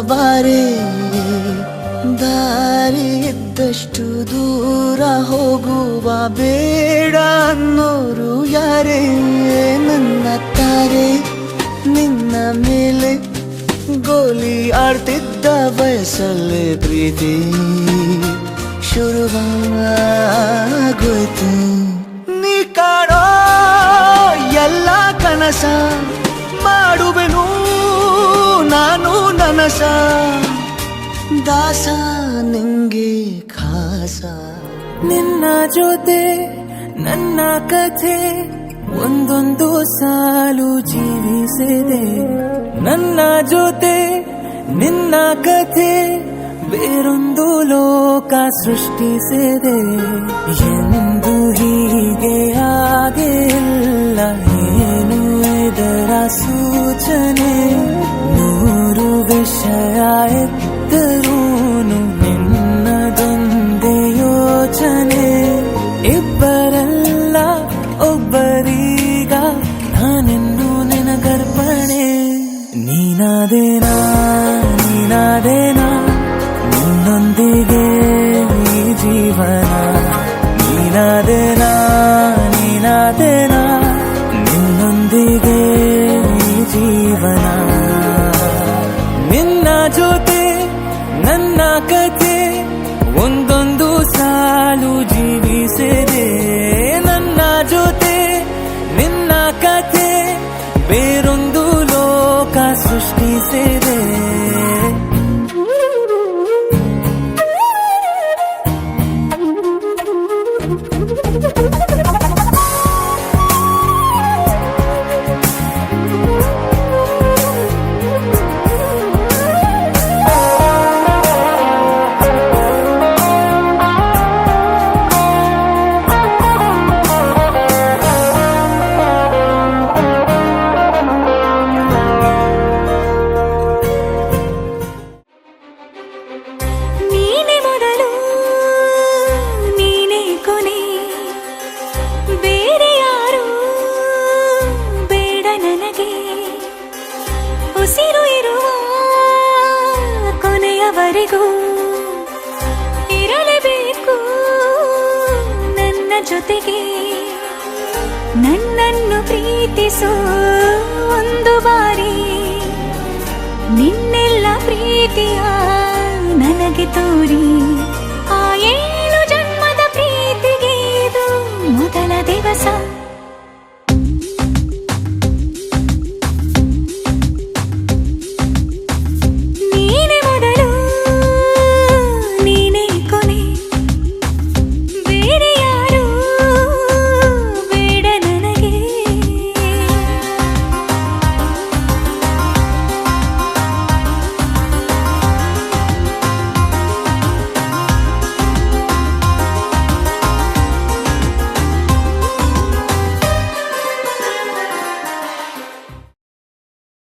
ಬಾರೆ ದಾರಿ ಇದ್ದಷ್ಟು ದೂರ ಹೋಗುವ ಬೇಡ ಅನ್ನೋರು ಯಾರೇ ನನ್ನ ತಾರೆ ನಿನ್ನ ಮೇಲೆ ಗೋಲಿ ಆಡ್ತಿದ್ದ ವಯಸ್ಸಲ್ಲೇ ಪ್ರೀತಿ ಶುರುವಾಗೋಯ್ತು ನೀ ಕಾಡೋ ಎಲ್ಲ ಕನಸ ಮಾಡುವೆನು ನಾನು ನನಸ ದಾಸ ನಿಂಗೆ ಖಾಸ ನಿನ್ನ ಜೊತೆ ನನ್ನ ಕಥೆ ಒಂದೊಂದು ಸಾಲು ಜೀವಿಸಿದೆ ನನ್ನ ಜೊತೆ ನಿನ್ನ ಕಥೆ ಬೇರೊಂದು ಲೋಕ ಸೃಷ್ಟಿಸಿದೆ ಎಂದು ಹೀಗೆ ಆಗಿಲ್ಲ ಏನು ಇದರ ಸೂಚನೆ ನೂರು ವಿಷಯ ಎತ್ತರೂನು ನಿನ್ನದೊಂದೇ ಯೋಚನೆ ಇಬ್ಬರಲ್ಲ ಒಬ್ಬರೀಗ ನಾನೆಂದು ನಿನಗರ್ಪಣೆ ನೀನಾದೇನಾ ನಿನ್ನೊಂದಿಗೆ ಈ ಜೀವನ ನೀನಾದೇನಾ ನಿನ್ನೊಂದಿಗೆ ಈ ಜೀವನ ನಿನ್ನ ಜೊತೆ ನನ್ನ ಕಥೆ ಒಂದೊಂದು ಸಾಲು ಜೀವಿಸಿದೆ ನನ್ನ ಜೊತೆ ನಿನ್ನ ಕಥೆ ಬೇರೊಂದು ಲೋಕ ಸೃಷ್ಟಿಸಿದೆ ಉಸಿರು ಇರುವ ಕೊನೆಯವರೆಗೂ ಇರಲೇಬೇಕು ನನ್ನ ಜೊತೆಗೆ ನನ್ನನ್ನು ಪ್ರೀತಿಸೋ ಒಂದು ಬಾರಿ ನಿನ್ನೆಲ್ಲ ಪ್ರೀತಿಯ ನನಗೆ ತೋರಿ